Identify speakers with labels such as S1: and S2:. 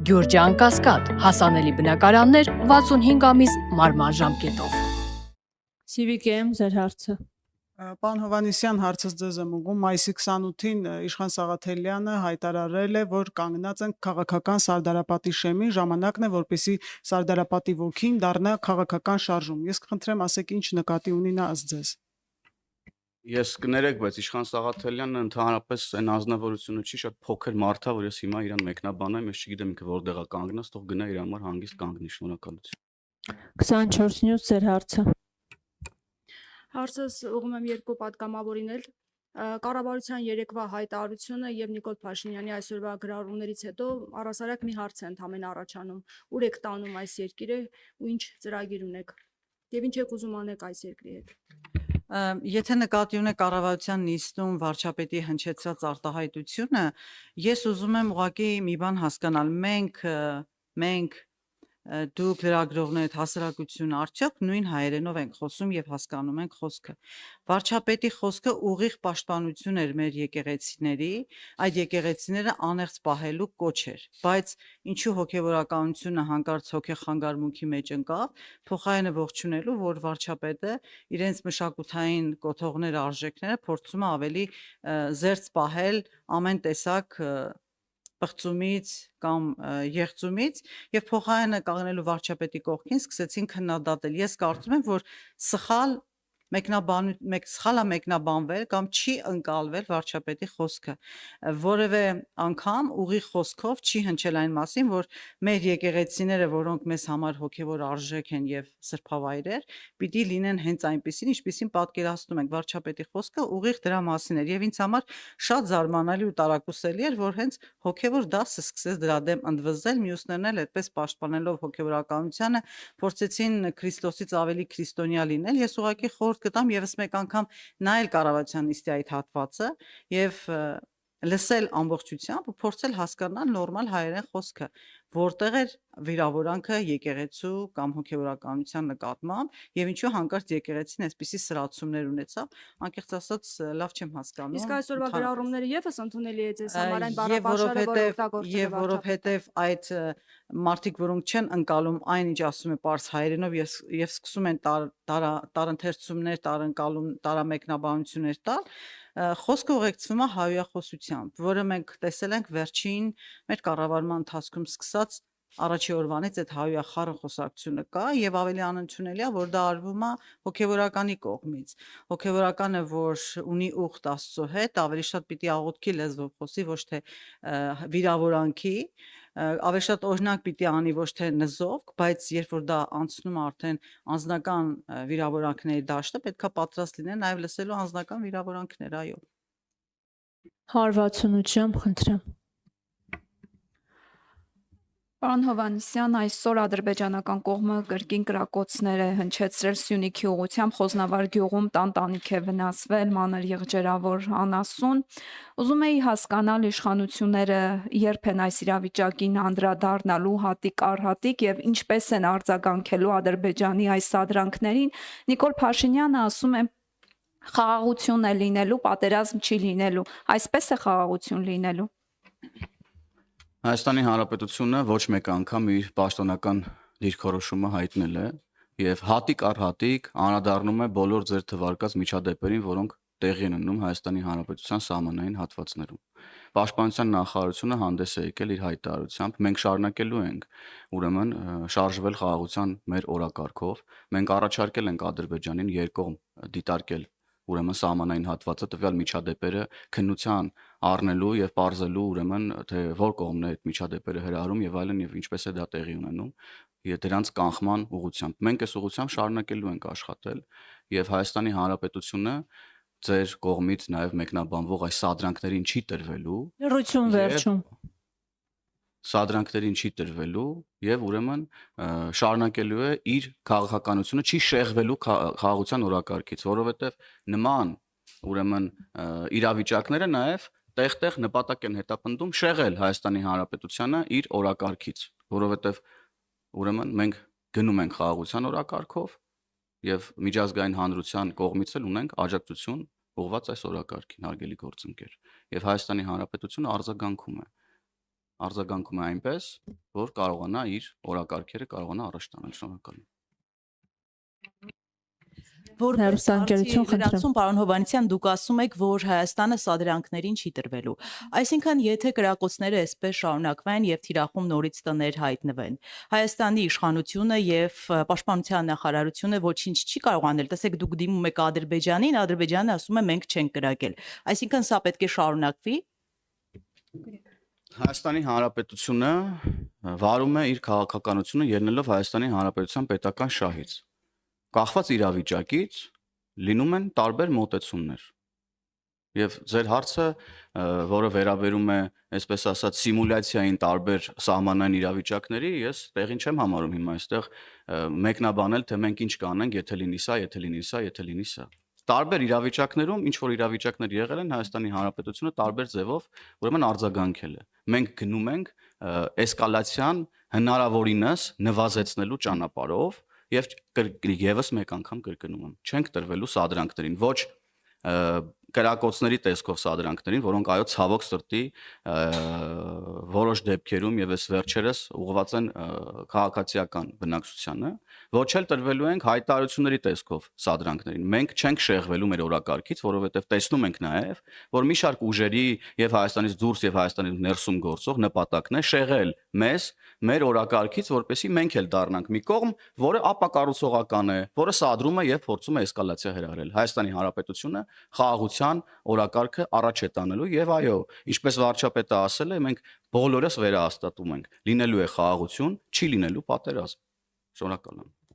S1: Գյուրջան Կասկադ, հասանելի բնակարաններ 65 ամիս մարման ժամկետով։
S2: Սիվիկեմ ձեր հարցը։
S3: Պարոն Հովհաննիսյան, հարցս ձեզ եմ ուղղում։ Մայիսի 28-ին Իշխան Սաղաթելյանը հայտարարել է, որ կանգնած են քաղաքական Սարդարապատի շեմին, ժամանակն է, որպեսզի Սարդարապատի ոգին դառնա քաղաքական շարժում։ Ես կխնդրեմ, ասեք, ինչ նկատի ունի նա ըստ ձեզ։
S4: Ես կներեք, բայց Իշխան Սաղաթելյանը ընդհանրապես այն անձնավորությունը չի, շատ փոքր մարդ է, որ ես հիմա իրան մեկնաբանեմ, ես չգիտեմ ինքը որտեղ է կանգնած, թող գնա իր համար հանգիստ կանգնի, շնորհակալություն։
S2: 24 նյուզ ձեր հարցը։
S5: Հարցս ուղղում եմ երկու պատգամավորին էլ։ Կառավարության երեկվա հայտարարությունը եւ Նիկոլ Փաշինյանի այսօրվա գրառումներից հետո առասարակ մի հարց է ընդհանրապես առաջանում. ուր եք տանում այս երկիրը ու ինչ ծրագիր ունեք եւ ինչ եք ուզում անեք այս երկրի հետ։
S6: Եթե նկատի ունեք կառավարության նիստում վարչապետի հնչեցրած արտահայտությունը, ես ուզում եմ ուղղակի մի բան հասկանալ, մենք դուք լրագրողներ հասարակությունը արդյոք նույն հայերենով ենք խոսում եւ հասկանում ենք խոսքը։ Վարչապետի խոսքը ուղիղ պաշտպանություն էր մեր եկեղեցիների, այդ եկեղեցիները անեղծ պահելու կոչ էր, բայց ինչու հոգեվորականությունը հանկարծ հոգեխանգարմունքի մեջ ընկավ, փոխարենը ողջունելու, որ վարչապետը իրենց մշակութային կոթողները, արժեքները փորձում է ավելի զերծ պահել ամեն տեսակ պղծումից կամ եղծումից եւ փոխարենը կանգնելու վարչապետի կողքին սկսեցին քննադատել։ Ես կարծում եմ, որ սխալ մեկնաբանվել կամ չի ընկալվել վարչապետի խոսքը, որևէ անգամ ուղիղ խոսքով չի հնչել այն մասին, որ մեր եկեղեցիները, որոնք մեզ համար հոգևոր արժեք են եւ սրբավայրեր, պիտի լինեն հենց այնպիսին, ինչպիսին պատկերացնում ենք։ Վարչապետի խոսքը ուղիղ դրա մասին էր եւ ինձ համար շատ զարմանալի ու տարակուսելի էր, որ հենց հոգևոր դասը սկսեց դրա դեմ ընդվզել, մյուսներն էլ այդպես պաշտպանելով հոգևորականությունը փորձեցին Քրիստոսից ավելի քրիստոնյա լինել։ Ես ուղղակի խորհուրդ կտամ եւս մեկ անգամ նայել կառավարության նիստի այդ հատվածը եւ լսել ամբողջությամբ ու փորձել հասկանալ նորմալ հայերեն խոսքը, որտեղ էր վիրավորանքը եկեղեցու կամ հոգևորականության նկատմամբ եւ ինչու հանկարծ եկեղեցին այսպիսի սրացումներ ունեցավ, անկեղծ ասած լավ չեմ հասկանում։
S5: Իսկ այսօրվա գրառումները եւս ընդունելի է ձեզ համար այն բառապաշարը, որ օգտագործել է
S6: եւ որովհետեւ այդ մարդիկ, որոնք չեն ընկալում այն, ինչ ասում է պարզ հայերենով եւ սկսում են տարընթերցումներ, տարամեկնաբանություններ տալ, խոսքը ուղեկցվում է հայոյախոսությամբ, որը մենք տեսել ենք վերջին մեր կառավարման ընթացքում սկսած առաջի օրվանից այդ հայոյախառն խոսակցությունը կա եւ ավելի անընդունելի է, որ դա արվում է հոգեվորականի կողմից։ Հոգեվորականը, որ ունի ուխտ Աստծո հետ, ավելի շատ պիտի աղոթքի լեզվով խոսի, ոչ թե վիրավորանքի, ավելի շատ օրինակ պիտի անի, ոչ թե նզովք, բայց երբ որ դա անցնում է արդեն անձնական վիրավորանքների դաշտը, պետքա պատրաստ լինեն նաեւ լսելու անձնական վիրավորանքներ, այո։
S2: 168 ժամ, խնդրեմ։
S5: Պարոն Հովհաննիսյան, այսօր ադրբեջանական կողմը կրկին կրակոցներ է հնչեցրել Սյունիքի ուղղությամբ, Խոզնավար գյուղում տանտանիք է վնասվել, մանր եղջերավոր անասուն։ Ուզում էի հասկանալ իշխանությունները երբ են այս իրավիճակին անդրադառնալու հատիկ առ հատիկ եւ ինչպես են արձագանքելու Ադրբեջանի այս սադրանքներին։ Նիկոլ Փաշինյանը ասում է խաղաղություն է լինելու, պատերազմ չի լինելու։ Այսպես է խաղաղություն լինելու։
S4: Հայաստանի Հանրապետությունը ոչ մեկ անգամ իր պաշտոնական դիրքորոշումը հայտնել է եւ հատիկ առ հատիկ անդրադառնում է բոլոր ձեր թվարկած միջադեպերին, որոնք տեղի են ունենում Հայաստանի Հանրապետության սահմանային հատվածներում։ Պաշտպանության նախարարությունը հանդես է եկել իր հայտարարությամբ, մենք շարունակելու ենք ուրեմն շարժվել խաղաղության մեր օրակարգով։ Մենք առաջարկել ենք Ադրբեջանին երկկողմ դիտարկել ուրեմն սահմանային հատվածը տվյալ միջադեպերը քննության առնելու եւ բարձելու ուրեմն թե որ կողմն է այդ միջադեպերը հրահրում եւ այլն եւ ինչպես է դա տեղի ունենում եւ դրանց կանխման ուղղությամբ մենք այս ուղղությամբ շարունակելու ենք աշխատել եւ Հայաստանի Հանրապետությունը ձեր կողմից նաեւ մեկնաբանվող այս սադրանքներին չի տրվելու
S2: Լրություն վերջում։
S4: Սադրանքներին չի տրվելու եւ ուրեմն շարունակելու է իր քաղաքականությունը, չի շեղվելու խաղաղության օրակարգից, որովհետեւ նման ուրեմն իրավիճակները նաեւ տեղ-տեղ նպատակ են հետապնդում շեղել Հայաստանի Հանրապետությանը իր օրակարգից, որովհետեւ ուրեմն մենք գնում ենք խաղաղության օրակարգով եւ միջազգային հանրության կողմից էլ ունենք աջակցություն ուղղված այս օրակարգին, հարգելի գործընկեր, եւ Հայաստանի Հանրապետությունը արձագանքում է այնպես, որ կարողանա իր օրակարգերը կարողանա առաջ տանել։ Շնորհակալ եմ։
S2: Որպես
S7: Հերոսանկերություն
S2: հարցի
S7: խնդրում, պարոն Հովանեսյան, դուք ասում եք, որ Հայաստանը սադրանքներին չի տրվելու։ Այսինքն, եթե կրակոցները այսպես շարունակվեն եւ թիրախում նորից տներ հայտնվեն, Հայաստանի իշխանությունը եւ Պաշտպանության նախարարությունը ոչինչ չի կարող անել։ Տեսեք, դուք դիմում եք Ադրբեջանին, Ադրբեջանը ասում է մենք չենք կրակել։ Այսինքն, սա պետք է շարունակվի։
S4: Հայաստանի Հանրապետությունը վարում է իր քաղաքականությունը ելնելով Հայաստանի Հանրապետության պետական շահից։ Կախված իրավիճակից լինում են տարբեր մոտեցումներ։ Եվ ձեր հարցը, որը վերաբերում է, այսպես ասած, սիմուլյացիային տարբեր սահմանային իրավիճակների, ես տեղին չեմ համարում հիմա այստեղ մեկնաբանել, թե մենք ինչ կանենք, եթե լինի սա, եթե լինի սա, եթե լինի սա։ Տարբեր իրավիճակներում, ինչ որ իրավիճակներ եղել են, Հայաստանի Հանրապետությունը տարբեր ձևով ուրեմն արձագանքել է։ Մենք գնում ենք էսկալացիան հնարավորինս նվազեցնելու ճանապարհով եւ եւս մեկ անգամ կրկնում եմ, չենք տրվելու սադրանքներին, ոչ կրակոցների տեսքով սադրանքներին, որոնք այո ցավոք սրտի որոշ դեպքերում եւ այս վերջերս ուղղված են քաղաքացիական բնակչությանը, ոչ էլ տրվելու ենք հայտարարությունների տեսքով սադրանքներին։ Մենք չենք շեղվելու մեր օրակարգից, որովհետեւ տեսնում ենք նաեւ, որ մի շարք ուժերի եւ Հայաստանից դուրս եւ Հայաստանից ներսում գործող նպատակն է շեղել մեզ մեր օրակարգից, որպեսզի մենք էլ դառնանք մի կողմ, որը ապակառուցողական է, որը սադրում է եւ փորձում է էսկալացիա հրահրել։ Հայաստանի Հանրապետությունը խաղաղության օրակարգը առաջ է տանելու եւ այո, ինչպես վարչապետը ասել է, մենք բոլորս վերահաստատում ենք, լինելու է խաղաղություն, չի լինելու պատերազմ։ Շնորհակալ եմ։